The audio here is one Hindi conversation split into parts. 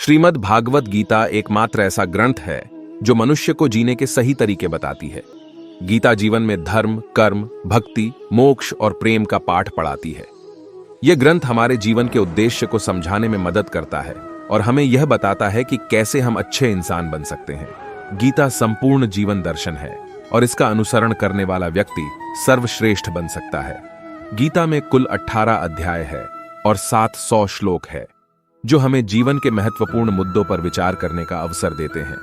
श्रीमद् भागवत गीता एकमात्र ऐसा ग्रंथ है जो मनुष्य को जीने के सही तरीके बताती है। गीता जीवन में धर्म, कर्म, भक्ति, मोक्ष और प्रेम का पाठ पढ़ाती है। यह ग्रंथ हमारे जीवन के उद्देश्य को समझाने में मदद करता है और हमें यह बताता है कि कैसे हम अच्छे इंसान बन सकते हैं। गीता संपूर्ण जीवन दर्शन है और इसका अनुसरण करने वाला व्यक्ति सर्वश्रेष्ठ बन सकता है। गीता में कुल 18 अध्याय है और 700 श्लोक है जो हमें जीवन के महत्वपूर्ण मुद्दों पर विचार करने का अवसर देते हैं।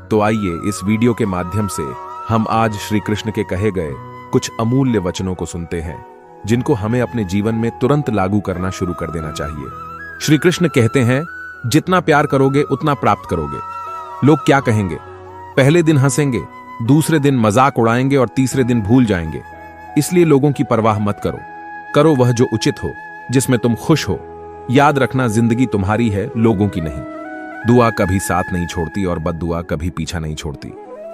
तो आइए इस वीडियो के माध्यम से हम आज श्री कृष्ण के कहे गए कुछ अमूल्य वचनों को सुनते हैं जिनको हमें अपने जीवन में तुरंत लागू करना शुरू कर देना चाहिए। श्री कृष्ण कहते हैं, जितना प्यार करोगे उतना प्राप्त करोगे। लोग क्या कहेंगे? पहले दिन हंसेंगे, दूसरे दिन मजाक उड़ाएंगे और तीसरे दिन भूल जाएंगे। इसलिए लोगों की परवाह मत करो। करो वह जो उचित हो, जिसमें तुम खुश हो। याद रखना, जिंदगी तुम्हारी है, लोगों की नहीं। दुआ कभी साथ नहीं छोड़ती और बद्दुआ कभी पीछा नहीं छोड़ती।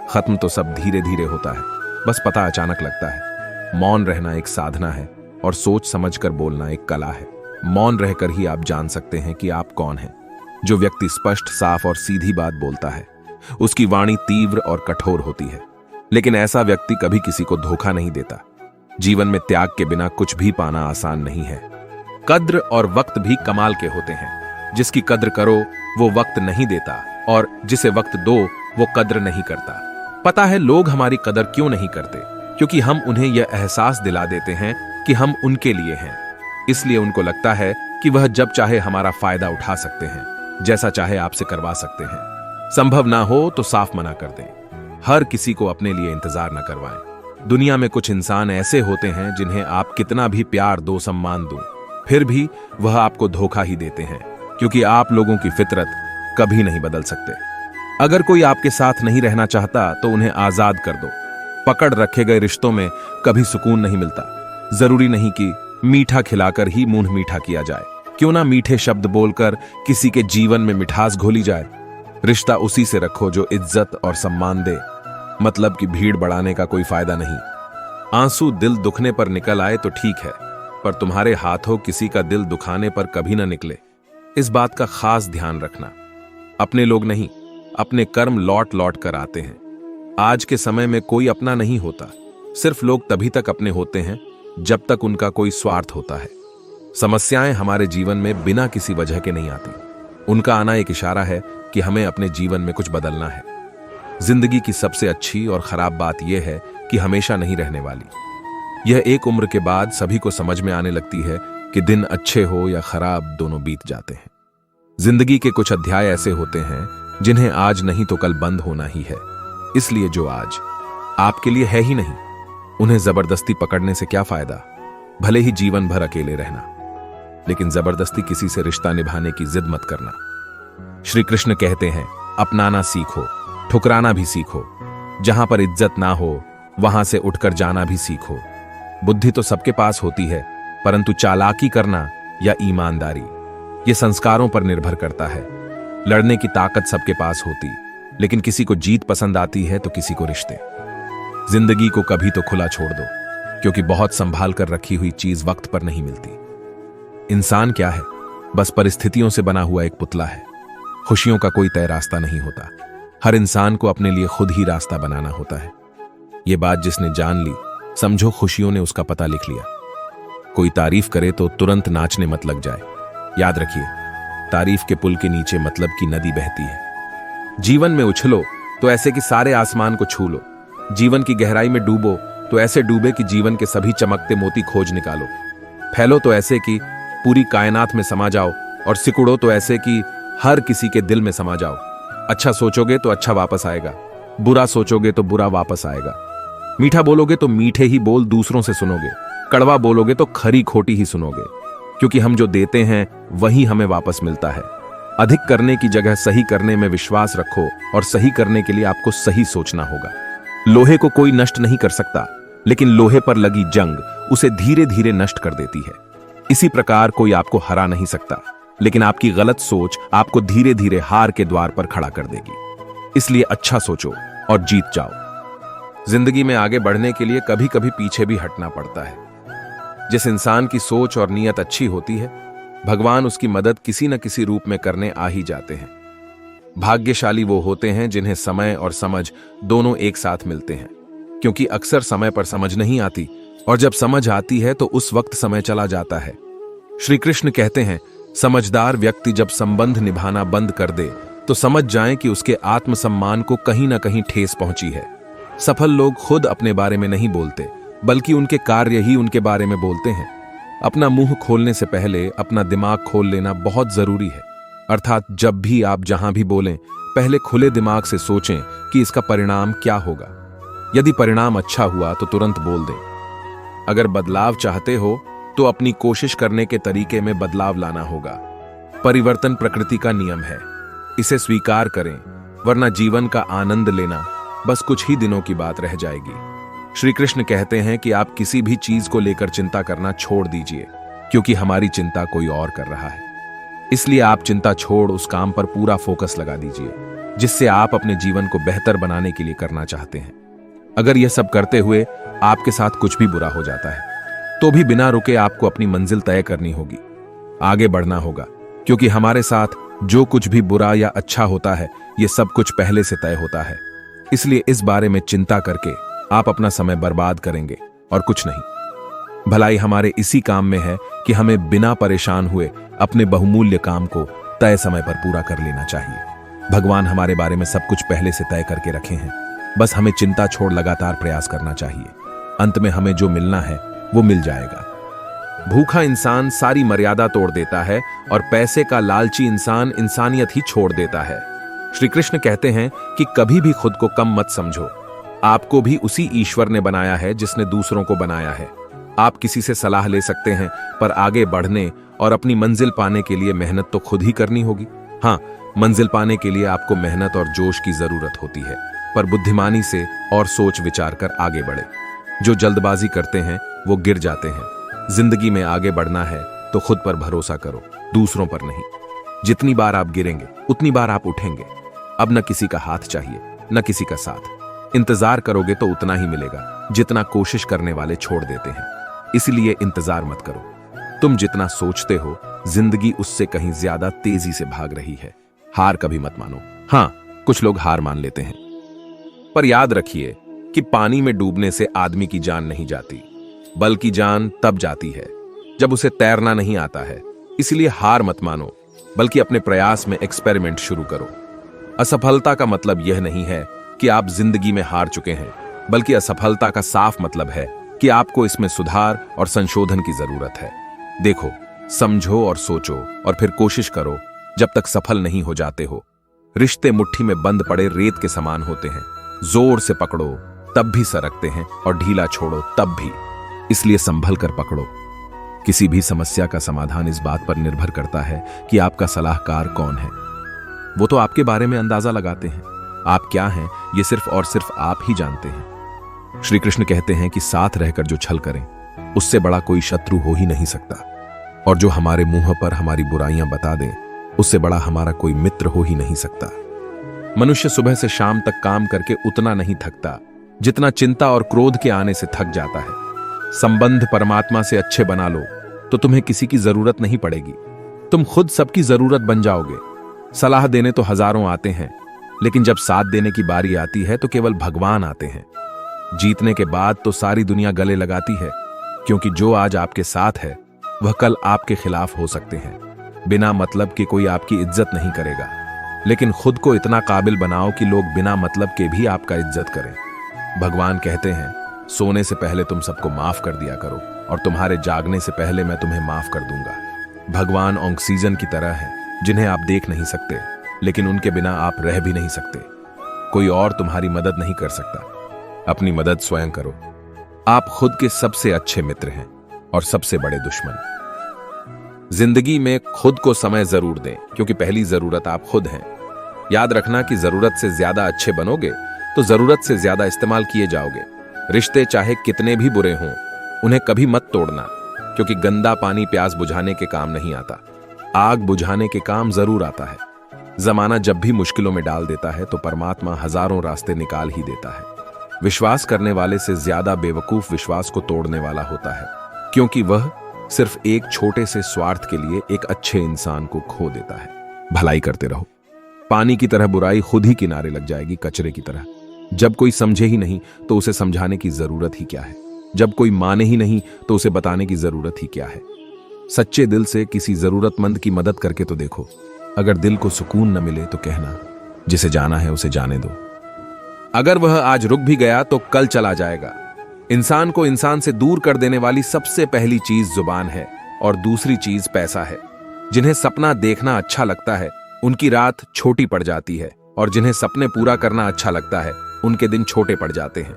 खत्म तो सब धीरे धीरे होता है, बस पता अचानक लगता है। मौन रहना एक साधना है और सोच समझकर बोलना एक कला है। मौन रहकर ही आप जान सकते हैं कि आप कौन हैं। जो व्यक्ति स्पष्ट, साफ और सीधी बात बोलता है उसकी वाणी तीव्र और कठोर होती है, लेकिन ऐसा व्यक्ति कभी किसी को धोखा नहीं देता। जीवन में त्याग के बिना कुछ भी पाना आसान नहीं है। कद्र और वक्त भी कमाल के होते हैं। जिसकी कद्र करो वो वक्त नहीं देता और जिसे वक्त दो वो कद्र नहीं करता। पता है लोग हमारी कदर क्यों नहीं करते? क्योंकि हम उन्हें यह एहसास दिला देते हैं कि हम उनके लिए हैं। इसलिए उनको लगता है कि वह जब चाहे हमारा फायदा उठा सकते हैं, जैसा चाहे आपसे करवा सकते हैं। संभव ना हो तो साफ मना कर दें। हर किसी को अपने लिए इंतजार न करवाएं। दुनिया में कुछ इंसान ऐसे होते हैं जिन्हें आप कितना भी प्यार दो, सम्मान दो, फिर भी वह आपको धोखा ही देते हैं, क्योंकि आप लोगों की फितरत कभी नहीं बदल सकते। अगर कोई आपके साथ नहीं रहना चाहता तो उन्हें आजाद कर दो। पकड़ रखे गए रिश्तों में कभी सुकून नहीं मिलता। जरूरी नहीं कि मीठा खिलाकर ही मुंह मीठा किया जाए। क्यों ना मीठे शब्द बोलकर किसी के जीवन में मिठास घोली जाए। रिश्ता उसी से रखो जो इज्जत और सम्मान दे। मतलब कि भीड़ बढ़ाने का कोई फायदा नहीं। आंसू दिल दुखने पर निकल आए तो ठीक है, पर तुम्हारे हाथों किसी का दिल दुखाने पर कभी ना निकले। इस बात का खास ध्यान रखना। अपने लोग नहीं, अपने कर्म लौट लौट कर आते हैं। आज के समय में कोई अपना नहीं होता। सिर्फ लोग तभी तक अपने होते हैं जब तक उनका कोई स्वार्थ होता है। समस्याएं हमारे जीवन में बिना किसी वजह के नहीं आती। उनका आना एक इशारा है कि हमें अपने जीवन में कुछ बदलना है। जिंदगी की सबसे अच्छी और खराब बात यह है कि हमेशा नहीं रहने वाली। यह एक उम्र के बाद सभी को समझ में आने लगती है कि दिन अच्छे हो या खराब, दोनों बीत जाते हैं। जिंदगी के कुछ अध्याय ऐसे होते हैं जिन्हें आज नहीं तो कल बंद होना ही है। इसलिए जो आज आपके लिए है ही नहीं, उन्हें जबरदस्ती पकड़ने से क्या फायदा? भले ही जीवन भर अकेले रहना, लेकिन जबरदस्ती किसी से रिश्ता निभाने की जिद मत करना। श्री कृष्ण कहते हैं, अपनाना सीखो, ठुकराना भी सीखो। जहां पर इज्जत ना हो वहां से उठकर जाना भी सीखो। बुद्धि तो सबके पास होती है, परंतु चालाकी करना या ईमानदारी, यह संस्कारों पर निर्भर करता है। लड़ने की ताकत सबके पास होती, लेकिन किसी को जीत पसंद आती है तो किसी को रिश्ते। जिंदगी को कभी तो खुला छोड़ दो, क्योंकि बहुत संभाल कर रखी हुई चीज वक्त पर नहीं मिलती। इंसान क्या है? बस परिस्थितियों से बना हुआ एक पुतला है। खुशियों का कोई तय रास्ता नहीं होता। हर इंसान को अपने लिए खुद ही रास्ता बनाना होता है। यह बात जिसने जान ली, समझो खुशियों ने उसका पता लिख लिया। कोई तारीफ करे तो तुरंत नाचने मत लग जाए। याद रखिए, तारीफ के पुल के नीचे मतलब की नदी बहती है। जीवन में उछलो तो ऐसे कि सारे आसमान को छू लो। जीवन की गहराई में डूबो तो ऐसे डूबे कि जीवन के सभी चमकते मोती खोज निकालो। फैलो तो ऐसे कि पूरी कायनात में समा जाओ, और सिकुड़ो तो ऐसे कि हर किसी के दिल में समा जाओ। अच्छा सोचोगे तो अच्छा वापस आएगा, बुरा सोचोगे तो बुरा वापस आएगा। मीठा बोलोगे तो मीठे ही बोल दूसरों से सुनोगे। कड़वा बोलोगे तो खरी खोटी ही सुनोगे, क्योंकि हम जो देते हैं वही हमें वापस मिलता है। अधिक करने की जगह सही करने में विश्वास रखो, और सही करने के लिए आपको सही सोचना होगा। लोहे को कोई नष्ट नहीं कर सकता, लेकिन लोहे पर लगी जंग उसे धीरे धीरे नष्ट कर देती है। इसी प्रकार कोई आपको हरा नहीं सकता, लेकिन आपकी गलत सोच आपको धीरे धीरे हार के द्वार पर खड़ा कर देगी। इसलिए अच्छा सोचो और जीत जाओ। जिंदगी में आगे बढ़ने के लिए कभी कभी पीछे भी हटना पड़ता है। जिस इंसान की सोच और नीयत अच्छी होती है, भगवान उसकी मदद किसी न किसी रूप में करने आ ही जाते हैं। भाग्यशाली वो होते हैं जिन्हें समय और समझ दोनों एक साथ मिलते हैं, क्योंकि अक्सर समय पर समझ नहीं आती और जब समझ आती है तो उस वक्त समय चला जाता है। श्री कृष्ण कहते हैं, समझदार व्यक्ति जब संबंध निभाना बंद कर दे तो समझ जाएं कि उसके आत्मसम्मान को कहीं ना कहीं ठेस पहुंची है। सफल लोग खुद अपने बारे में नहीं बोलते, बल्कि उनके कार्य ही उनके बारे में बोलते हैं। अपना मुंह खोलने से पहले अपना दिमाग खोल लेना बहुत जरूरी है। अर्थात जब भी आप जहां भी बोलें, पहले खुले दिमाग से सोचें कि इसका परिणाम क्या होगा। यदि परिणाम अच्छा हुआ तो तुरंत बोल दें। अगर बदलाव चाहते हो तो अपनी कोशिश करने के तरीके में बदलाव लाना होगा। परिवर्तन प्रकृति का नियम है, इसे स्वीकार करें, वरना जीवन का आनंद लेना बस कुछ ही दिनों की बात रह जाएगी। श्री कृष्ण कहते हैं कि आप किसी भी चीज को लेकर चिंता करना छोड़ दीजिए, क्योंकि हमारी चिंता कोई और कर रहा है। इसलिए आप चिंता छोड़ उस काम पर पूरा फोकस लगा दीजिए जिससे आप अपने जीवन को बेहतर बनाने के लिए करना चाहते हैं। अगर यह सब करते हुए आपके साथ कुछ भी बुरा हो जाता है तो भी बिना रुके आपको अपनी मंजिल तय करनी होगी, आगे बढ़ना होगा, क्योंकि हमारे साथ जो कुछ भी बुरा या अच्छा होता है यह सब कुछ पहले से तय होता है। इसलिए इस बारे में चिंता करके आप अपना समय बर्बाद करेंगे और कुछ नहीं। भलाई हमारे इसी काम में है कि हमें बिना परेशान हुए अपने बहुमूल्य काम को तय समय पर पूरा कर लेना चाहिए। भगवान हमारे बारे में सब कुछ पहले से तय करके रखे हैं, बस हमें चिंता छोड़ लगातार प्रयास करना चाहिए। अंत में हमें जो मिलना है वो मिल जाएगा। भूखा इंसान सारी मर्यादा तोड़ देता है और पैसे का लालची इंसान इंसानियत ही छोड़ देता है। श्री कृष्ण कहते हैं कि कभी भी खुद को कम मत समझो। आपको भी उसी ईश्वर ने बनाया है जिसने दूसरों को बनाया है। आप किसी से सलाह ले सकते हैं, पर आगे बढ़ने और अपनी मंजिल पाने के लिए मेहनत तो खुद ही करनी होगी। हाँ, मंजिल पाने के लिए आपको मेहनत और जोश की जरूरत होती है, पर बुद्धिमानी से और सोच विचार कर आगे बढ़े। जो जल्दबाजी करते हैं वो गिर जाते हैं। जिंदगी में आगे बढ़ना है तो खुद पर भरोसा करो, दूसरों पर नहीं। जितनी बार आप गिरेंगे उतनी बार आप उठेंगे। अब न किसी का हाथ चाहिए न किसी का साथ। इंतजार करोगे तो उतना ही मिलेगा जितना कोशिश करने वाले छोड़ देते हैं। इसलिए इंतजार मत करो। तुम जितना सोचते हो जिंदगी उससे कहीं ज्यादा तेजी से भाग रही है। हार कभी मत मानो। हाँ, कुछ लोग हार मान लेते हैं, पर याद रखिए कि पानी में डूबने से आदमी की जान नहीं जाती, बल्कि जान तब जाती है जब उसे तैरना नहीं आता है। इसलिए हार मत मानो, बल्कि अपने प्रयास में एक्सपेरिमेंट शुरू करो। असफलता का मतलब यह नहीं है कि आप जिंदगी में हार चुके हैं, बल्कि असफलता का साफ मतलब है कि आपको इसमें सुधार और संशोधन की जरूरत है। देखो, समझो और सोचो और फिर कोशिश करो जब तक सफल नहीं हो जाते हो। रिश्ते मुट्ठी में बंद पड़े रेत के समान होते हैं। जोर से पकड़ो तब भी सरकते हैं और ढीला छोड़ो तब भी। इसलिए संभल कर पकड़ो। किसी भी समस्या का समाधान इस बात पर निर्भर करता है कि आपका सलाहकार कौन है। वो तो आपके बारे में अंदाजा लगाते हैं। आप क्या हैं ये सिर्फ और सिर्फ आप ही जानते हैं। श्री कृष्ण कहते हैं कि साथ रहकर जो छल करें उससे बड़ा कोई शत्रु हो ही नहीं सकता, और जो हमारे मुंह पर हमारी बुराइयां बता दे उससे बड़ा हमारा कोई मित्र हो ही नहीं सकता। मनुष्य सुबह से शाम तक काम करके उतना नहीं थकता जितना चिंता और क्रोध के आने से थक जाता है। संबंध परमात्मा से अच्छे बना लो तो तुम्हें किसी की जरूरत नहीं पड़ेगी। तुम खुद सबकी जरूरत बन जाओगे। सलाह देने तो हजारों आते हैं, लेकिन जब साथ देने की बारी आती है तो केवल भगवान आते हैं। जीतने के बाद तो सारी दुनिया गले लगाती है, क्योंकि जो आज आपके साथ है वह कल आपके खिलाफ हो सकते हैं। बिना मतलब के कोई आपकी इज्जत नहीं करेगा, लेकिन खुद को इतना काबिल बनाओ कि लोग बिना मतलब के भी आपका इज्जत करें। भगवान कहते हैं, सोने से पहले तुम सबको माफ कर दिया करो और तुम्हारे जागने से पहले मैं तुम्हें माफ कर दूंगा। भगवान ऑक्सीजन की तरह है जिन्हें आप देख नहीं सकते, लेकिन उनके बिना आप रह भी नहीं सकते। कोई और तुम्हारी मदद नहीं कर सकता। अपनी मदद स्वयं करो। आप खुद के सबसे अच्छे मित्र हैं और सबसे बड़े दुश्मन। जिंदगी में खुद को समय जरूर दें, क्योंकि पहली जरूरत आप खुद हैं। याद रखना कि जरूरत से ज्यादा अच्छे बनोगे तो जरूरत से ज्यादा इस्तेमाल किए जाओगे। रिश्ते चाहे कितने भी बुरे हों, उन्हें कभी मत तोड़ना, क्योंकि गंदा पानी प्यास बुझाने के काम नहीं आता, आग बुझाने के काम जरूर आता है। जमाना जब भी मुश्किलों में डाल देता है तो परमात्मा हजारों रास्ते निकाल ही देता है। विश्वास करने वाले से ज्यादा बेवकूफ विश्वास को तोड़ने वाला होता है, क्योंकि वह सिर्फ एक छोटे से स्वार्थ के लिए एक अच्छे इंसान को खो देता है। भलाई करते रहो। पानी की तरह बुराई खुद ही किनारे लग जाएगी, कचरे की तरह। जब कोई समझे ही नहीं तो उसे समझाने की जरूरत ही क्या है। जब कोई माने ही नहीं तो उसे बताने की जरूरत ही क्या है। सच्चे दिल से किसी जरूरतमंद की मदद करके तो देखो। अगर दिल को सुकून न मिले तो कहना, जिसे जाना है उसे जाने दो। अगर वह आज रुक भी गया तो कल चला जाएगा। इंसान को इंसान से दूर कर देने वाली सबसे पहली चीज जुबान है और दूसरी चीज पैसा है। जिन्हें सपना देखना अच्छा लगता है उनकी रात छोटी पड़ जाती है, और जिन्हें सपने पूरा करना अच्छा लगता है उनके दिन छोटे पड़ जाते हैं।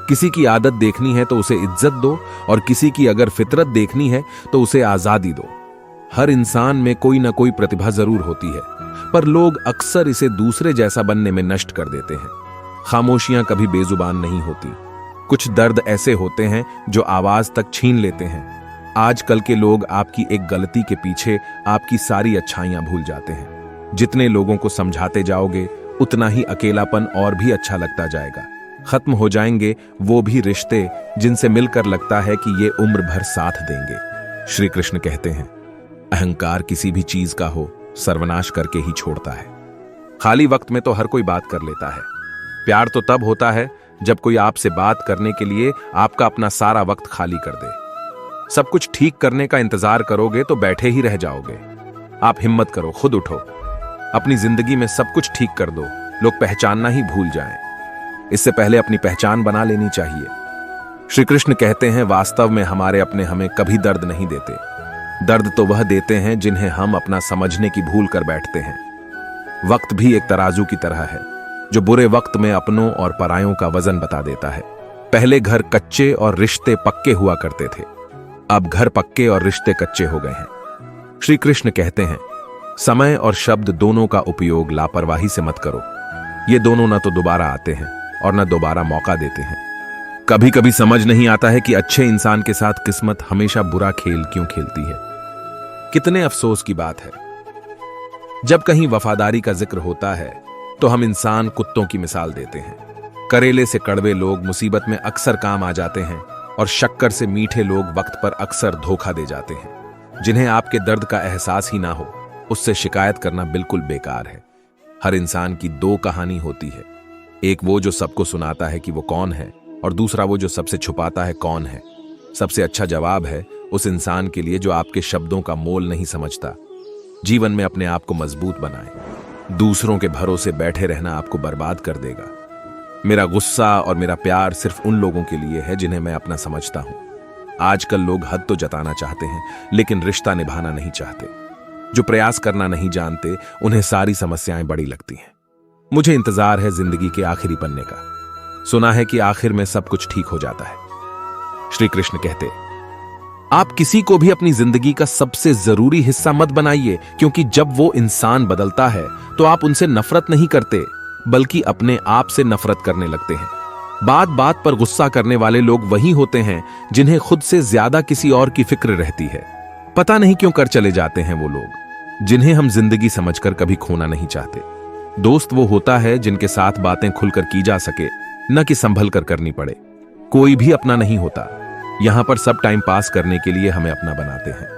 किसी की आदत देखनी है तो उसे इज्जत दो, और किसी की अगर फितरत देखनी है तो उसे आजादी दो। हर इंसान में कोई ना कोई प्रतिभा जरूर होती है, पर लोग अक्सर इसे दूसरे जैसा बनने में नष्ट कर देते हैं। खामोशियां कभी बेजुबान नहीं होती। कुछ दर्द ऐसे होते हैं जो आवाज तक छीन लेते हैं। आजकल के लोग आपकी एक गलती के पीछे आपकी सारी अच्छाइयां भूल जाते हैं। जितने लोगों को समझाते जाओगे उतना ही अकेलापन और भी अच्छा लगता जाएगा। खत्म हो जाएंगे वो भी रिश्ते जिनसे मिलकर लगता है कि ये उम्र भर साथ देंगे। श्री कृष्ण कहते हैं, अहंकार किसी भी चीज का हो सर्वनाश करके ही छोड़ता है। खाली वक्त में तो हर कोई बात कर लेता है। प्यार तो तब होता है जब कोई आपसे बात करने के लिए आपका अपना सारा वक्त खाली कर दे। सब कुछ ठीक करने का इंतजार करोगे तो बैठे ही रह जाओगे। आप हिम्मत करो, खुद उठो, अपनी जिंदगी में सब कुछ ठीक कर दो। लोग पहचानना ही भूल जाएं। इससे पहले अपनी पहचान बना लेनी चाहिए। श्री कृष्ण कहते हैं, वास्तव में हमारे अपने हमें कभी दर्द नहीं देते। दर्द तो वह देते हैं जिन्हें हम अपना समझने की भूल कर बैठते हैं। वक्त भी एक तराजू की तरह है जो बुरे वक्त में अपनों और परायों का वजन बता देता है। पहले घर कच्चे और रिश्ते पक्के हुआ करते थे, अब घर पक्के और रिश्ते कच्चे हो गए हैं। श्री कृष्ण कहते हैं, समय और शब्द दोनों का उपयोग लापरवाही से मत करो। ये दोनों न तो दोबारा आते हैं और न दोबारा मौका देते हैं। कभी कभी समझ नहीं आता है कि अच्छे इंसान के साथ किस्मत हमेशा बुरा खेल क्यों खेलती है। कितने अफसोस की बात है, जब कहीं वफादारी का जिक्र होता है तो हम इंसान कुत्तों की मिसाल देते हैं। करेले से कड़वे लोग मुसीबत में अक्सर काम आ जाते हैं, और शक्कर से मीठे लोग वक्त पर अक्सर धोखा दे जाते हैं। जिन्हें आपके दर्द का एहसास ही ना हो उससे शिकायत करना बिल्कुल बेकार है। हर इंसान की दो कहानी होती है, एक वो जो सबको सुनाता है कि वो कौन है, और दूसरा वो जो सबसे छुपाता है कौन है। सबसे अच्छा जवाब है उस इंसान के लिए जो आपके शब्दों का मोल नहीं समझता। जीवन में अपने आप को मजबूत बनाएं। दूसरों के भरोसे बैठे रहना आपको बर्बाद कर देगा। मेरा गुस्सा और मेरा प्यार सिर्फ उन लोगों के लिए है जिन्हें मैं अपना समझता हूं। आजकल लोग हद तो जताना चाहते हैं लेकिन रिश्ता निभाना नहीं चाहते। जो प्रयास करना नहीं जानते उन्हें सारी समस्याएं बड़ी लगती हैं। मुझे इंतजार है जिंदगी के आखिरी पन्ने का। सुना है कि आखिर में सब कुछ ठीक हो जाता है। श्री कृष्ण कहते, आप किसी को भी अपनी जिंदगी का सबसे जरूरी हिस्सा मत बनाइए, क्योंकि जब वो इंसान बदलता है तो आप उनसे नफरत नहीं करते बल्कि अपने आप से नफरत करने लगते हैं। बात बात पर गुस्सा करने वाले लोग वही होते हैं जिन्हें खुद से ज्यादा किसी और की फिक्र रहती है। पता नहीं क्यों कर चले जाते हैं वो लोग जिन्हें हम जिंदगी समझकर कभी खोना नहीं चाहते। दोस्त वो होता है जिनके साथ बातें खुलकर की जा सके, न कि संभल कर करनी पड़े। कोई भी अपना नहीं होता। यहां पर सब टाइम पास करने के लिए हमें अपना बनाते हैं।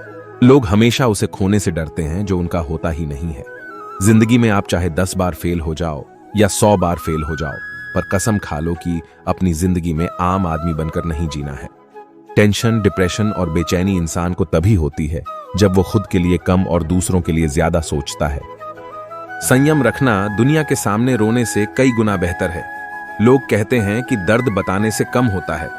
लोग हमेशा उसे खोने से डरते हैं जो उनका होता ही नहीं है। जिंदगी में आप चाहे 10 बार फेल हो जाओ या 100 बार फेल हो जाओ, पर कसम खा लो कि अपनी जिंदगी में आम आदमी बनकर नहीं जीना है। टेंशन, डिप्रेशन और बेचैनी इंसान को तभी होती है जब वो खुद के लिए कम और दूसरों के लिए ज्यादा सोचता है। संयम रखना दुनिया के सामने रोने से कई गुना बेहतर है। लोग कहते हैं कि दर्द बताने से कम होता है,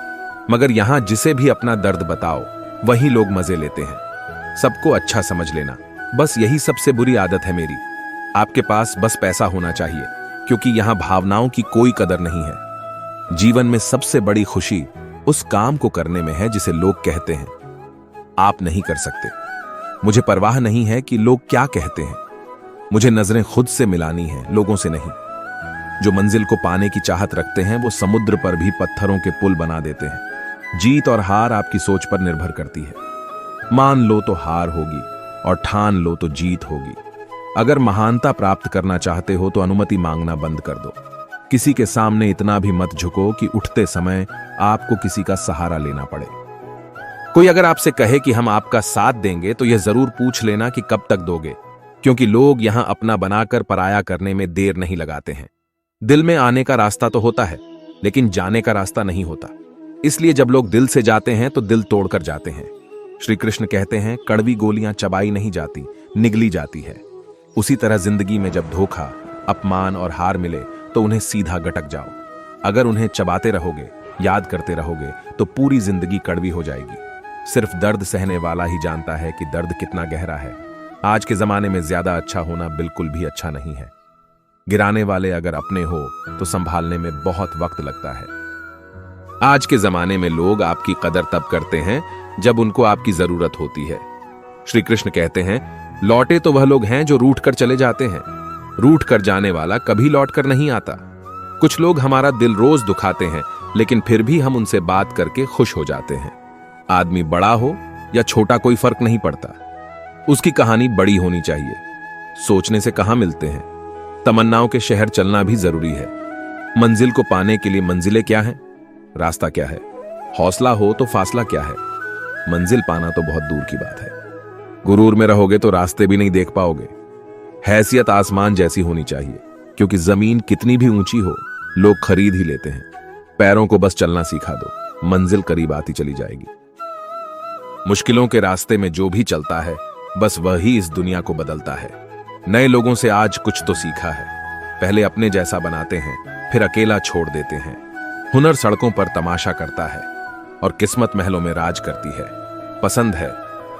मगर यहां जिसे भी अपना दर्द बताओ वही लोग मजे लेते हैं। सबको अच्छा समझ लेना, बस यही सबसे बुरी आदत है मेरी। आपके पास बस पैसा होना चाहिए, क्योंकि यहां भावनाओं की कोई कदर नहीं है। जीवन में सबसे बड़ी खुशी उस काम को करने में है जिसे लोग कहते हैं आप नहीं कर सकते। मुझे परवाह नहीं है कि लोग क्या कहते हैं। मुझे नजरें खुद से मिलानी है, लोगों से नहीं। जो मंजिल को पाने की चाहत रखते हैं वो समुद्र पर भी पत्थरों के पुल बना देते हैं। जीत और हार आपकी सोच पर निर्भर करती है। मान लो तो हार होगी और ठान लो तो जीत होगी। अगर महानता प्राप्त करना चाहते हो तो अनुमति मांगना बंद कर दो। किसी के सामने इतना भी मत झुको कि उठते समय आपको किसी का सहारा लेना पड़े। कोई अगर आपसे कहे कि हम आपका साथ देंगे तो यह जरूर पूछ लेना कि कब तक दोगे। क्योंकि लोग यहां अपना बनाकर पराया करने में देर नहीं लगाते हैं। दिल में आने का रास्ता तो होता है, लेकिन जाने का रास्ता नहीं होता। इसलिए जब लोग दिल से जाते हैं तो दिल तोड़कर जाते हैं। श्री कृष्ण कहते हैं, कड़वी गोलियां चबाई नहीं जाती, निगली जाती है। उसी तरह जिंदगी में जब धोखा, अपमान और हार मिले तो उन्हें सीधा गटक जाओ। अगर उन्हें चबाते रहोगे, याद करते रहोगे, तो पूरी जिंदगी कड़वी हो जाएगी। सिर्फ दर्द सहने वाला ही जानता है कि दर्द कितना गहरा है। आज के जमाने में ज्यादा अच्छा होना बिल्कुल भी अच्छा नहीं है। गिराने वाले अगर अपने हो तो संभालने में बहुत वक्त लगता है। आज के जमाने में लोग आपकी कदर तब करते हैं जब उनको आपकी जरूरत होती है। श्री कृष्ण कहते हैं, लौटे तो वह लोग हैं जो रूठ कर चले जाते हैं, रूठ कर जाने वाला कभी लौट कर नहीं आता। कुछ लोग हमारा दिल रोज दुखाते हैं, लेकिन फिर भी हम उनसे बात करके खुश हो जाते हैं। आदमी बड़ा हो या छोटा कोई फर्क नहीं पड़ता, उसकी कहानी बड़ी होनी चाहिए। सोचने से कहां मिलते हैं। तमन्नाओं के शहर चलना भी जरूरी है। मंजिल को पाने के लिए मंजिलें क्या हैं, रास्ता क्या है, हौसला हो तो फासला क्या है। मंजिल पाना तो बहुत दूर की बात है। गुरूर में रहोगे तो रास्ते भी नहीं देख पाओगे। हैसियत आसमान जैसी होनी चाहिए, क्योंकि जमीन कितनी भी ऊंची हो लोग खरीद ही लेते हैं। पैरों को बस चलना सिखा दो, मंजिल करीब आती चली जाएगी। मुश्किलों के रास्ते में जो भी चलता है, बस वही इस दुनिया को बदलता है। नए लोगों से आज कुछ तो सीखा है। पहले अपने जैसा बनाते हैं, फिर अकेला छोड़ देते हैं। हुनर सड़कों पर तमाशा करता है और किस्मत महलों में राज करती है। पसंद है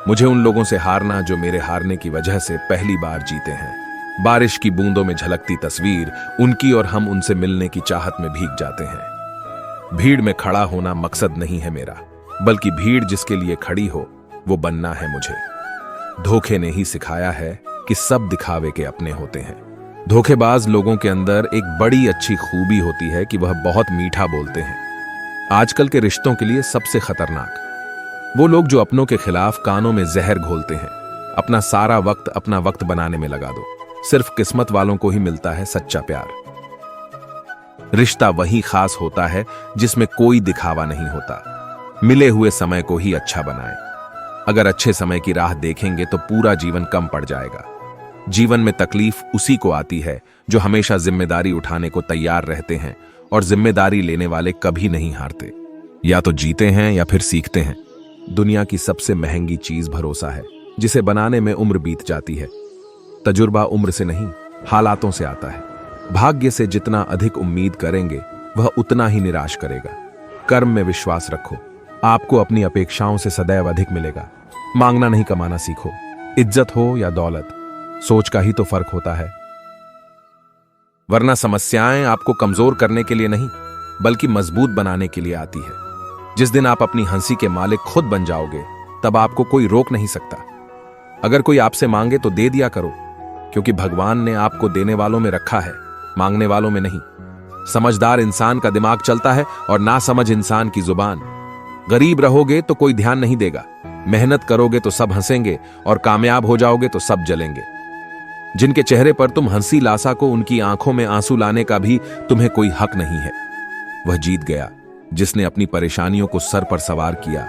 मुझे उन लोगों से हारना जो मेरे हारने की वजह से पहली बार जीते हैं। बारिश की बूंदों में झलकती तस्वीर उनकी, और हम उनसे मिलने की चाहत में भीग जाते हैं। भीड़ में खड़ा होना मकसद नहीं है मेरा, बल्कि भीड़ जिसके लिए खड़ी हो वो बनना है मुझे। धोखे ने ही सिखाया है कि सब दिखावे के अपने होते हैं। धोखेबाज लोगों के अंदर एक बड़ी अच्छी खूबी होती है कि वह बहुत मीठा बोलते हैं। आजकल के रिश्तों के लिए सबसे खतरनाक वो लोग जो अपनों के खिलाफ कानों में जहर घोलते हैं। अपना सारा वक्त अपना वक्त बनाने में लगा दो। सिर्फ किस्मत वालों को ही मिलता है सच्चा प्यार। रिश्ता वही खास होता है जिसमें कोई दिखावा नहीं होता। मिले हुए समय को ही अच्छा बनाएं। अगर अच्छे समय की राह देखेंगे तो पूरा जीवन कम पड़ जाएगा। जीवन में तकलीफ उसी को आती है जो हमेशा जिम्मेदारी उठाने को तैयार रहते हैं, और जिम्मेदारी लेने वाले कभी नहीं हारते। या तो जीते हैं या फिर सीखते हैं। दुनिया की सबसे महंगी चीज भरोसा है, जिसे बनाने में उम्र बीत जाती है। तजुर्बा उम्र से नहीं, हालातों से आता है। भाग्य से जितना अधिक उम्मीद करेंगे वह उतना ही निराश करेगा। कर्म में विश्वास रखो, आपको अपनी अपेक्षाओं से सदैव अधिक मिलेगा। मांगना नहीं, कमाना सीखो। इज्जत हो या दौलत, सोच का ही तो फर्क होता है। वरना समस्याएं आपको कमजोर करने के लिए नहीं, बल्कि मजबूत बनाने के लिए आती है। जिस दिन आप अपनी हंसी के मालिक खुद बन जाओगे, तब आपको कोई रोक नहीं सकता। अगर कोई आपसे मांगे तो दे दिया करो, क्योंकि भगवान ने आपको देने वालों में रखा है, मांगने वालों में नहीं। समझदार इंसान का दिमाग चलता है और नासमझ इंसान की जुबान। गरीब रहोगे तो कोई ध्यान नहीं देगा, मेहनत करोगे तो सब हंसेंगे, और कामयाब हो जाओगे तो सब जलेंगे। जिनके चेहरे पर तुम हंसी ला सको, उनकी आंखों में आंसू लाने का भी तुम्हें कोई हक नहीं है। वह जीत गया जिसने अपनी परेशानियों को सर पर सवार किया।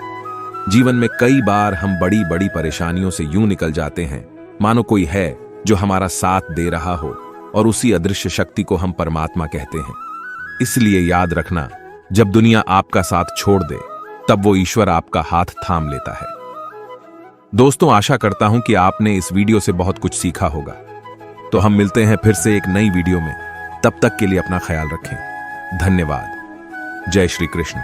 जीवन में कई बार हम बड़ी बड़ी परेशानियों से यूं निकल जाते हैं मानो कोई है जो हमारा साथ दे रहा हो, और उसी अदृश्य शक्ति को हम परमात्मा कहते हैं। इसलिए याद रखना, जब दुनिया आपका साथ छोड़ दे, तब वो ईश्वर आपका हाथ थाम लेता है। दोस्तों, आशा करता हूं कि आपने इस वीडियो से बहुत कुछ सीखा होगा। तो हम मिलते हैं फिर से एक नई वीडियो में। तब तक के लिए अपना ख्याल रखें। धन्यवाद। जय श्री कृष्ण।